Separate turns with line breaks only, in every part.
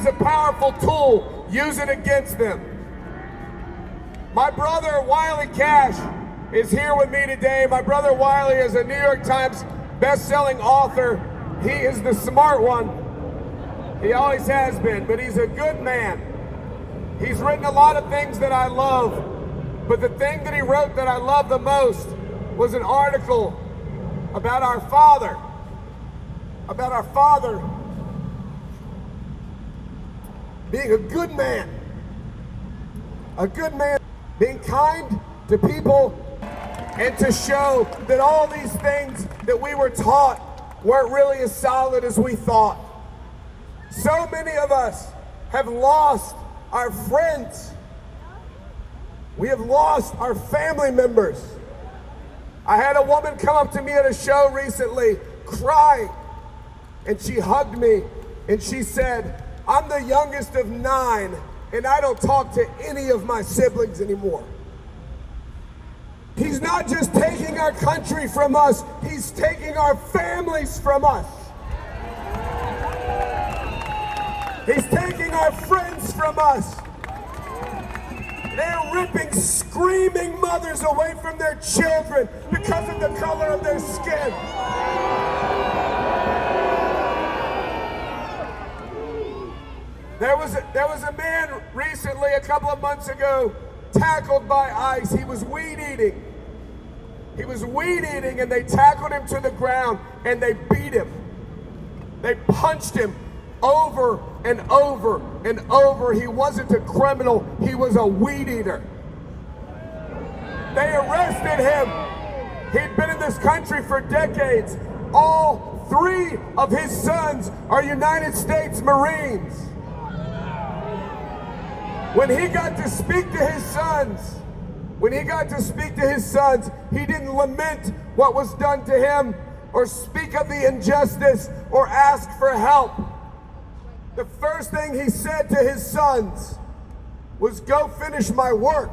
is a powerful tool. Use it against them. My brother, Wiley Cash, is here with me today. My brother Wiley is a New York Times best-selling author. He is the smart one. He always has been, but he's a good man. He's written a lot of things that I love, but the thing that he wrote that I love the most was an article about our father being a good man, being kind to people, and to show that all these things that we were taught weren't really as solid as we thought. So many of us have lost our friends. We have lost our family members. I had a woman come up to me at a show recently, crying, and she hugged me, and she said, "I'm the youngest of 9, and I don't talk to any of my siblings anymore." He's not just taking our country from us, he's taking our families from us. He's taking our friends from us. They're ripping screaming mothers away from their children because of the color of their skin. There was a man recently, a couple of months ago, tackled by ICE. He was weed eating. And they tackled him to the ground and they beat him. They punched him over and over and over. He wasn't a criminal, he was a weed eater. They arrested him. He'd been in this country for decades. All 3 of his sons are United States Marines. When he got to speak to his sons, he didn't lament what was done to him or speak of the injustice or ask for help. The first thing he said to his sons was, "Go finish my work.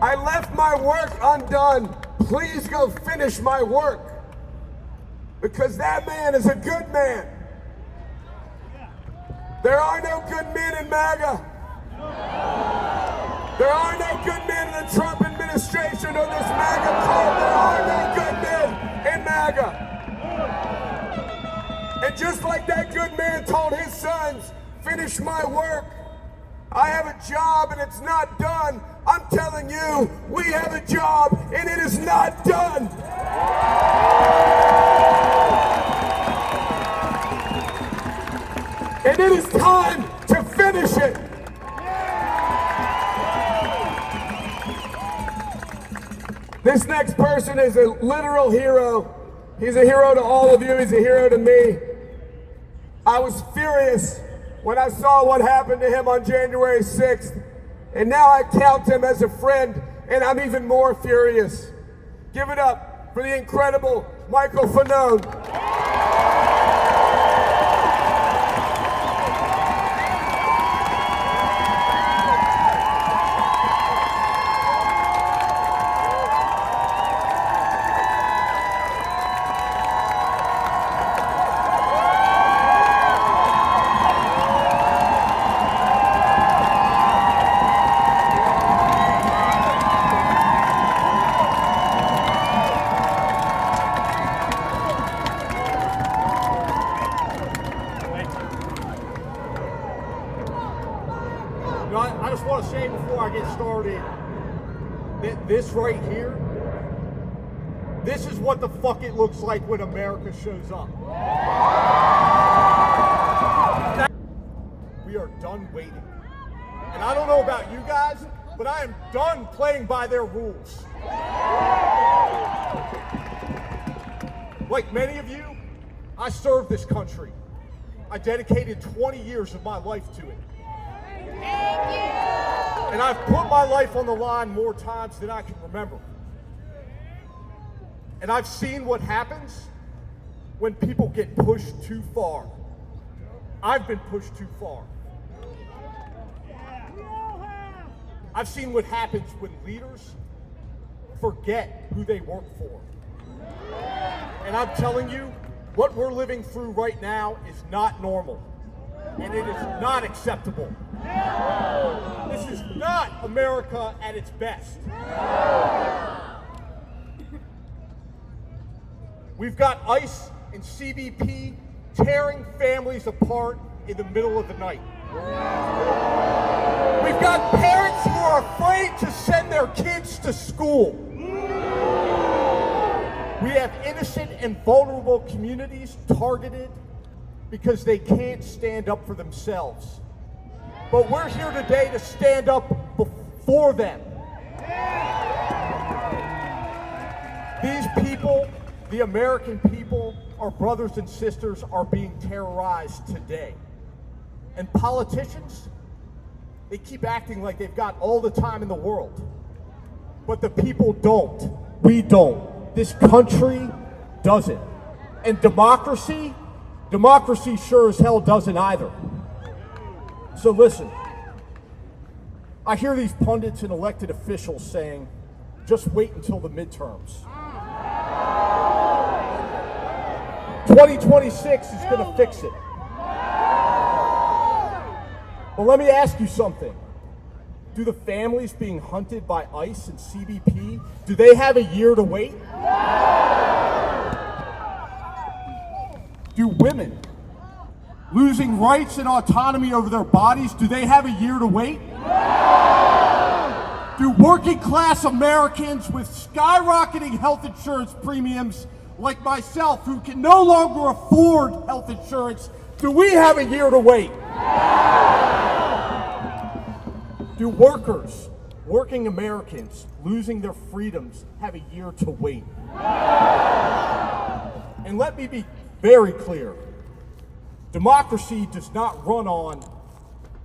I left my work undone. Please go finish my work." Because that man is a good man. There are no good men in MAGA. There are no good men in the Trump administration or this MAGA cult. There are no good men in MAGA. And just like that good man told his sons, "Finish my work. I have a job and it's not done." I'm telling you, we have a job and it is not done. And it is time to finish it. This next person is a literal hero. He's a hero to all of you. He's a hero to me. I was furious when I saw what happened to him on January 6th. And now I count him as a friend, and I'm even more furious. Give it up for the incredible Michael Fanone.
I just want to say before I get started that this right here, this is what the fuck it looks like when America shows up. We are done waiting. And I don't know about you guys, but I am done playing by their rules. Like many of you, I served this country. I dedicated 20 years of my life to it.
Thank you.
And I've put my life on the line more times than I can remember. And I've seen what happens when people get pushed too far. I've been pushed too far. I've seen what happens when leaders forget who they work for. And I'm telling you, what we're living through right now is not normal. And it is not acceptable. This is not America at its best. We've got ICE and CBP tearing families apart in the middle of the night. We've got parents who are afraid to send their kids to school. We have innocent and vulnerable communities targeted because they can't stand up for themselves. But we're here today to stand up for them. These people, the American people, our brothers and sisters, are being terrorized today. And politicians, they keep acting like they've got all the time in the world. But the people don't. We don't. This country doesn't. And democracy sure as hell doesn't either. So listen, I hear these pundits and elected officials saying, just wait until the midterms. 2026 is going to fix it. But let me ask you something. Do the families being hunted by ICE and CBP, do they have a year to wait? Do women losing rights and autonomy over their bodies, do they have a year to wait? Do working class Americans with skyrocketing health insurance premiums like myself who can no longer afford health insurance, do we have a year to wait? Do workers, working Americans, losing their freedoms have a year to wait? And let me be very clear. Democracy does not run on,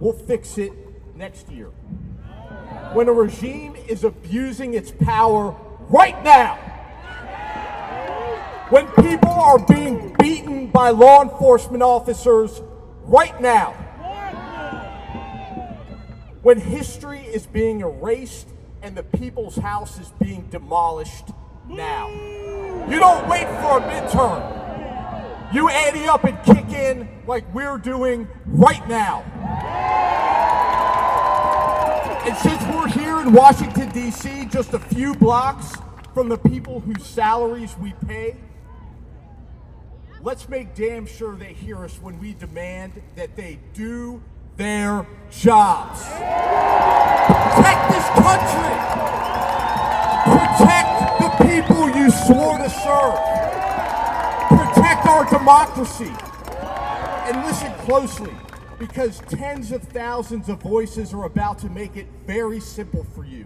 we'll fix it next year. When a regime is abusing its power right now, when people are being beaten by law enforcement officers right now, when history is being erased and the people's house is being demolished now. You don't wait for a midterm. You ante up and kick in like we're doing right now. And since we're here in Washington, D.C., just a few blocks from the people whose salaries we pay, let's make damn sure they hear us when we demand that they do their jobs. Protect this country. Protect the people you swore to serve. Protect our democracy. And listen closely, because tens of thousands of voices are about to make it very simple for you.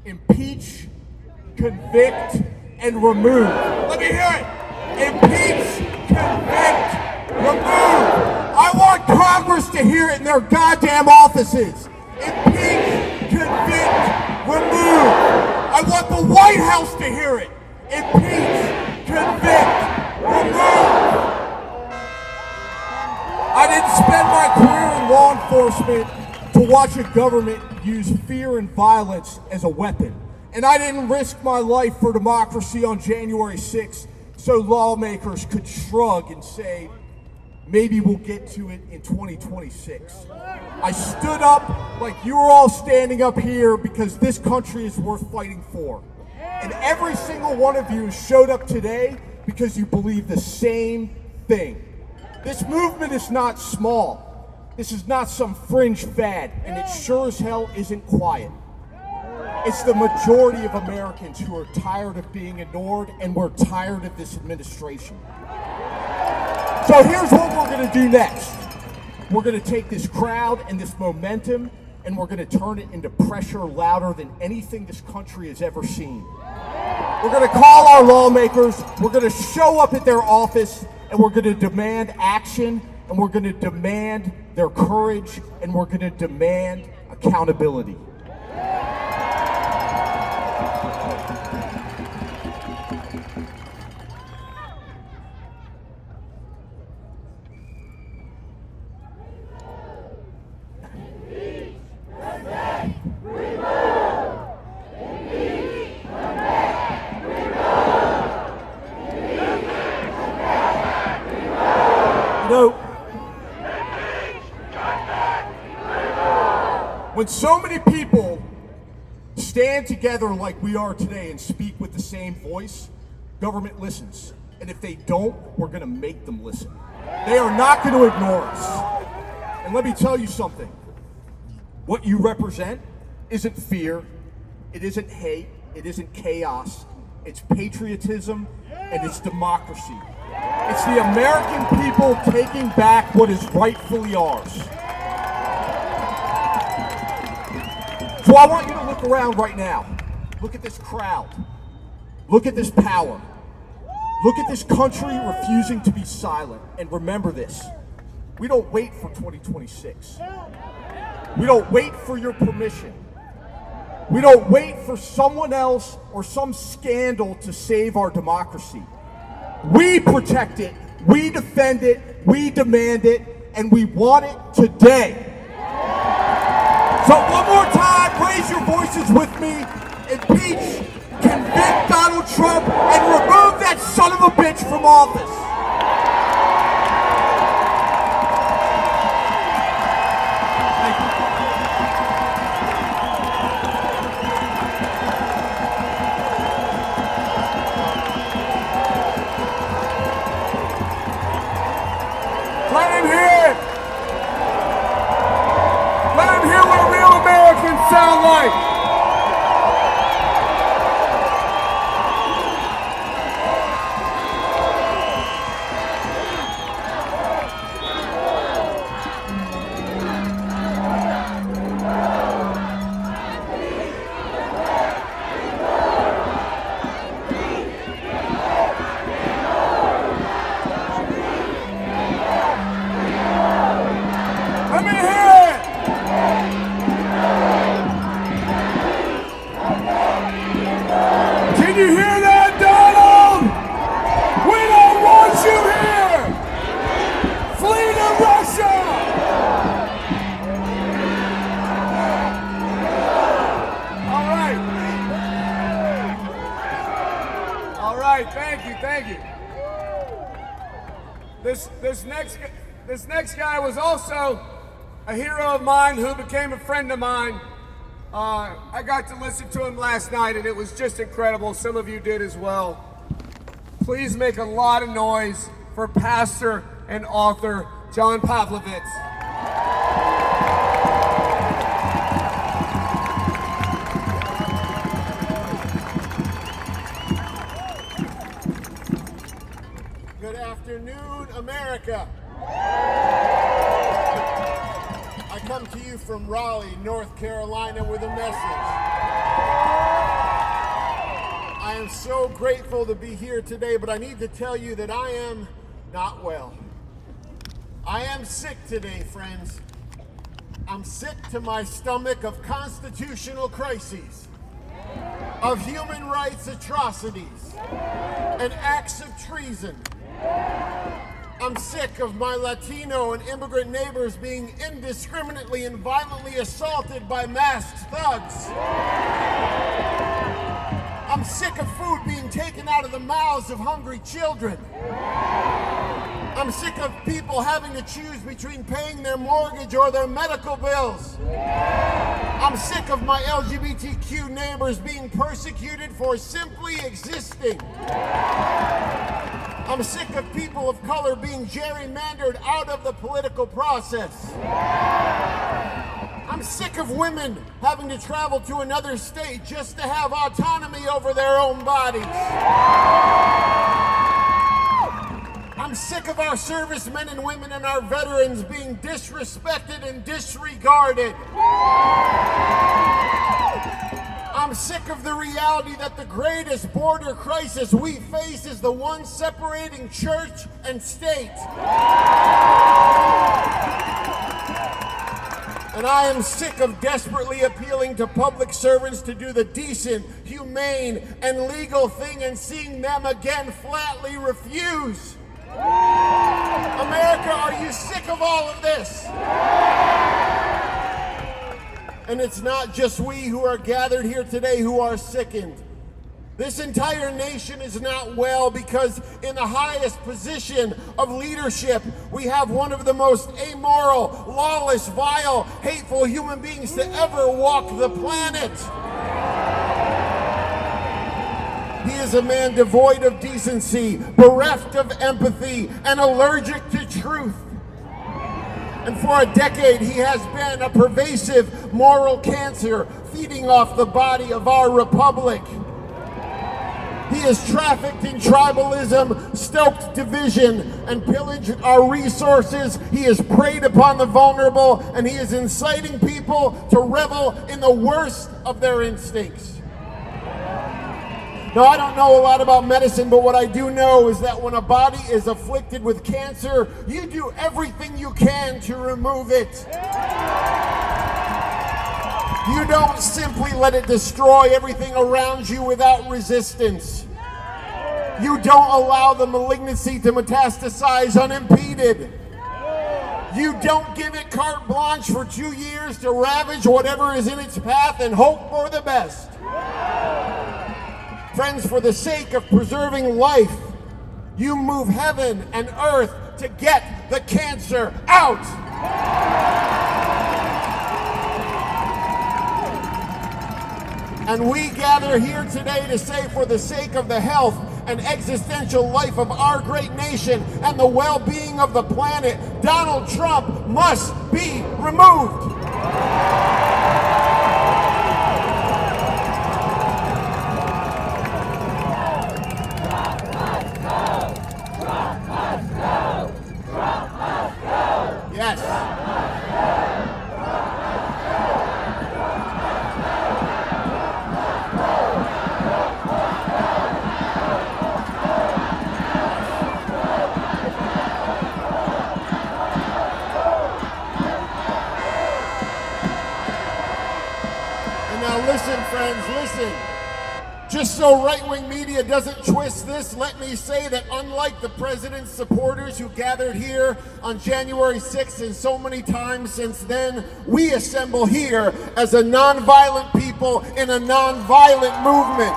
Impeach, convict, and remove. Let me hear it. Impeach, convict, remove. I want Congress to hear it in their goddamn offices. Impeach, convict, remove. I want the White House to hear it. Impeach, convict, remove. I didn't spend my career in law enforcement to watch a government use fear and violence as a weapon. And I didn't risk my life for democracy on January 6th so lawmakers could shrug and say, maybe we'll get to it in 2026. I stood up like you were all standing up here because this country is worth fighting for. And every single one of you showed up today because you believe the same thing. This movement is not small. This is not some fringe fad, and it sure as hell isn't quiet. It's the majority of Americans who are tired of being ignored, and we're tired of this administration. So here's what we're going to do next. We're going to take this crowd and this momentum, and we're going to turn it into pressure louder than anything this country has ever seen. We're going to call our lawmakers, we're going to show up at their office, and we're going to demand action, and we're going to demand their courage, and we're going to demand accountability. When so many people stand together like we are today and speak with the same voice, government listens. And if they don't, we're going to make them listen. They are not going to ignore us. And let me tell you something. What you represent isn't fear, it isn't hate, it isn't chaos. It's patriotism and it's democracy. It's the American people taking back what is rightfully ours. So I want you to look around right now. Look at this crowd. Look at this power. Look at this country refusing to be silent. And remember this, we don't wait for 2026. We don't wait for your permission. We don't wait for someone else or some scandal to save our democracy. We protect it, we defend it, we demand it, and we want it today. So one more time, raise your voices with me. Impeach, convict Donald Trump, and remove that son of a bitch from office.
Let him hear it. Let him hear what real Americans sound like. Let me hear it. Can you hear that, Donald? We don't want you here. Flee to Russia. All right. Thank you. This next guy was also a hero of mine who became a friend of mine. I got to listen to him last night and it was just incredible. Some of you did as well. Please make a lot of noise for pastor and author John Pavlovitz.
Good afternoon, America. I come to you from Raleigh, North Carolina with a message. I am so grateful to be here today, but I need to tell you that I am not well. I am sick today, friends. I'm sick to my stomach of constitutional crises, of human rights atrocities, and acts of treason. I'm sick of my Latino and immigrant neighbors being indiscriminately and violently assaulted by masked thugs. I'm sick of food being taken out of the mouths of hungry children. I'm sick of people having to choose between paying their mortgage or their medical bills. I'm sick of my LGBTQ neighbors being persecuted for simply existing. I'm sick of people of color being gerrymandered out of the political process. I'm sick of women having to travel to another state just to have autonomy over their own bodies. I'm sick of our servicemen and women and our veterans being disrespected and disregarded. I'm sick of the reality that the greatest border crisis we face is the one separating church and state. And I am sick of desperately appealing to public servants to do the decent, humane, and legal thing and seeing them again flatly refuse. America, are you sick of all of this? And it's not just we who are gathered here today who are sickened. This entire nation is not well because in the highest position of leadership, we have one of the most amoral, lawless, vile, hateful human beings to ever walk the planet. He is a man devoid of decency, bereft of empathy, and allergic to truth. And for a decade, he has been a pervasive moral cancer feeding off the body of our republic. He has trafficked in tribalism, stoked division, and pillaged our resources. He has preyed upon the vulnerable, and he is inciting people to revel in the worst of their instincts. Now, I don't know a lot about medicine, but what I do know is that when a body is afflicted with cancer, you do everything you can to remove it. You don't simply let it destroy everything around you without resistance. You don't allow the malignancy to metastasize unimpeded. You don't give it carte blanche for 2 years to ravage whatever is in its path and hope for the best. Friends, for the sake of preserving life, you move heaven and earth to get the cancer out. And we gather here today to say, for the sake of the health and existential life of our great nation and the well-being of the planet, Donald Trump must be removed. Yes. And now listen, friends, listen. Just so right-wing media doesn't twist this, let me say that unlike the president's supporters who gathered here on January 6th and so many times since then, we assemble here as a nonviolent people in a nonviolent movement.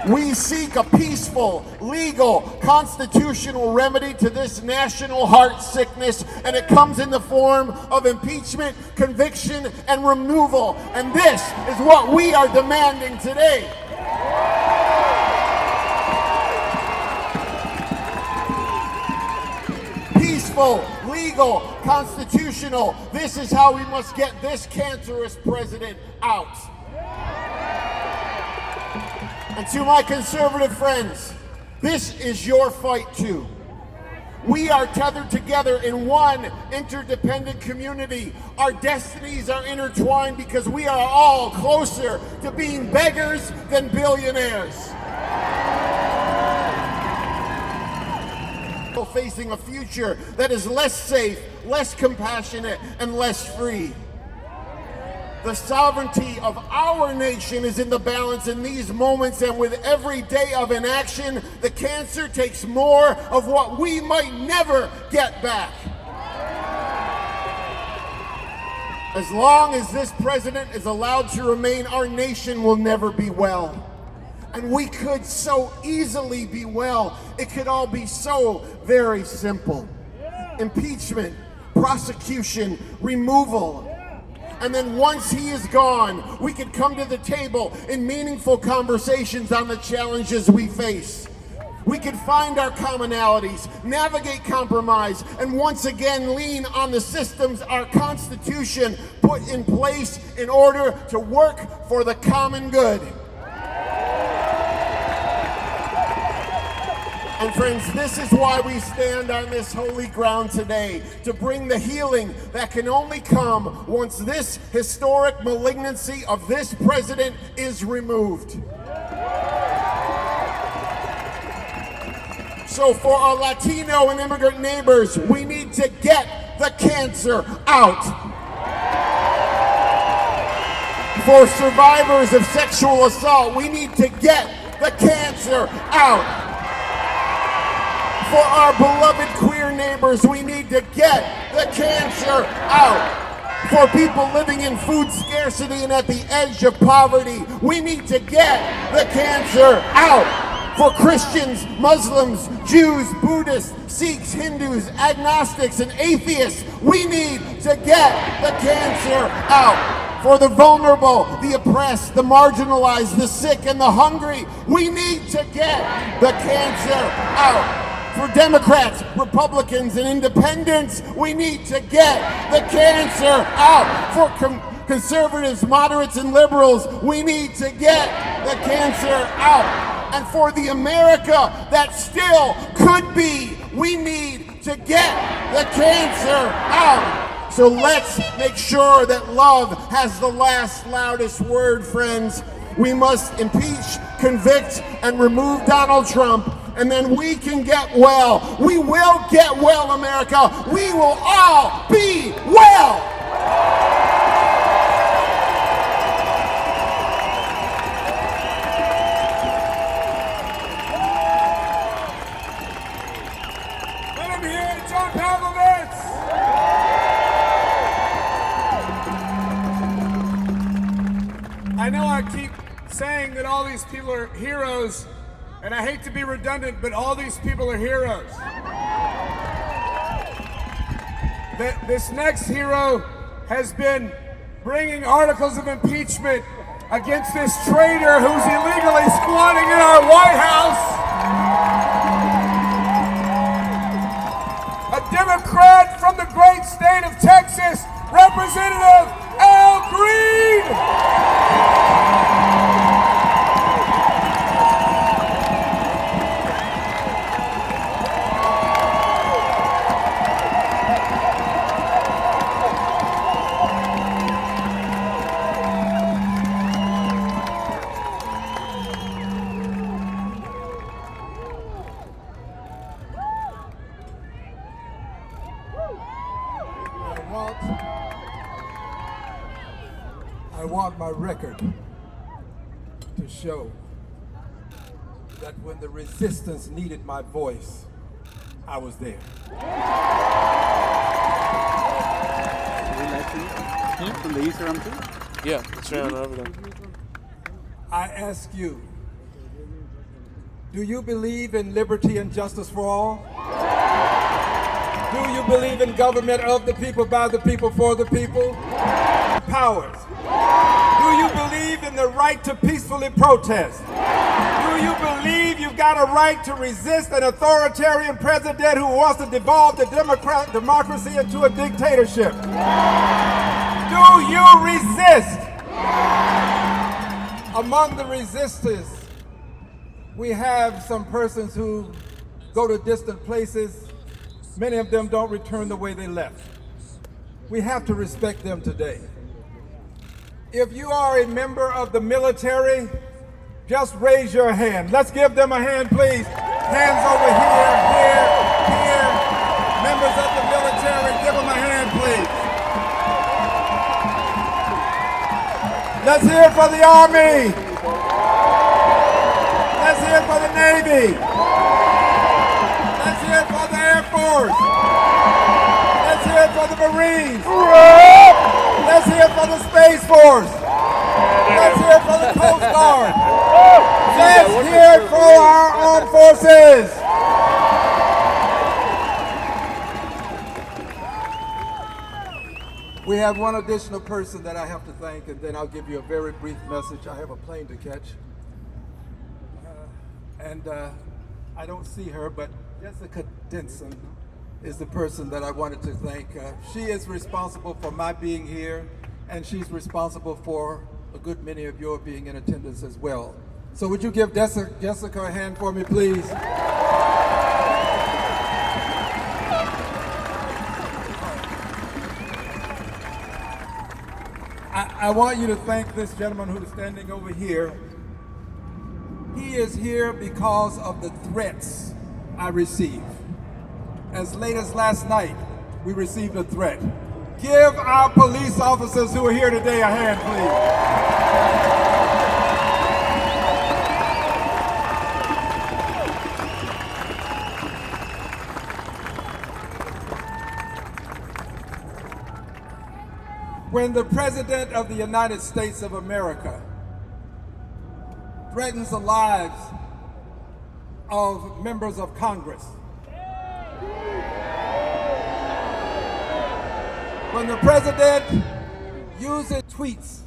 We seek a peaceful, legal, constitutional remedy to this national heart sickness, and it comes in the form of impeachment, conviction, and removal. And this is what we are demanding today. Peaceful, legal, constitutional. This is how we must get this cancerous president out. And to my conservative friends, this is your fight too. We are tethered together in one interdependent community. Our destinies are intertwined because we are all closer to being beggars than billionaires. Facing a future that is less safe, less compassionate, and less free. The sovereignty of our nation is in the balance in these moments, and with every day of inaction, the cancer takes more of what we might never get back. As long as this president is allowed to remain, our nation will never be well. And we could so easily be well. It could all be so very simple. Impeachment, prosecution, removal. And then once he is gone, we can come to the table in meaningful conversations on the challenges we face. We can find our commonalities, navigate compromise, and once again lean on the systems our Constitution put in place in order to work for the common good. And friends, this is why we stand on this holy ground today, to bring the healing that can only come once this historic malignancy of this president is removed. So for our Latino and immigrant neighbors, we need to get the cancer out. For survivors of sexual assault, we need to get the cancer out. For our beloved queer neighbors, we need to get the cancer out. for people living in food scarcity and at the edge of poverty. We need to get the cancer out. For Christians, Muslims, Jews, Buddhists, Sikhs, Hindus, agnostics, and atheists, we need to get the cancer out. For the vulnerable, the oppressed, the marginalized, the sick, and the hungry, we need to get the cancer out. For Democrats, Republicans, and independents, we need to get the cancer out. For conservatives, moderates, and liberals, we need to get the cancer out. And for the America that still could be, we need to get the cancer out. So let's make sure that love has the last, loudest word, friends. We must impeach, convict, and remove Donald Trump, and then we can get well. We will get well, America. We will all be well.
I know I keep saying that all these people are heroes, and I hate to be redundant, but all these people are heroes. This next hero has been bringing articles of impeachment against this traitor who's illegally squatting in our White House. A Democrat from the great state of Texas, Representative Al Green.
I want my record to show that when the resistance needed my voice, I was there.
From the Easter too?
Yeah, it's around over there.
I ask you, do you believe in liberty and justice for all? Do you believe in government of the people, by the people, for the people? Powers. Do you believe in the right to peacefully protest? Do you believe you've got a right to resist an authoritarian president who wants to devolve the democracy into a dictatorship? Do you resist? Among the resistors, we have some persons who go to distant places. Many of them don't return the way they left. We have to respect them today. If you are a member of the military, just raise your hand. Let's give them a hand, please. Hands over here, here, here. Members of the military, give them a hand, please. Let's hear it for the Army. Let's hear it for the Navy. Let's hear it for the Air Force. Let's hear it for the Marines. Let's hear it for the Space Force. Let's hear it for the Coast Guard. Let's hear it for our armed forces. We have one additional person that I have to thank, and then I'll give you a very brief message. I have a plane to catch. I don't see her, but Jessica Denson is the person that I wanted to thank. She is responsible for my being here, and she's responsible for a good many of your being in attendance as well. So would you give Jessica a hand for me, please? I want you to thank this gentleman who's standing over here. He is here because of the threats I receive. As late as last night, we received a threat. Give our police officers who are here today a hand, please. When the President of the United States of America threatens the lives of members of Congress, when the President uses tweets,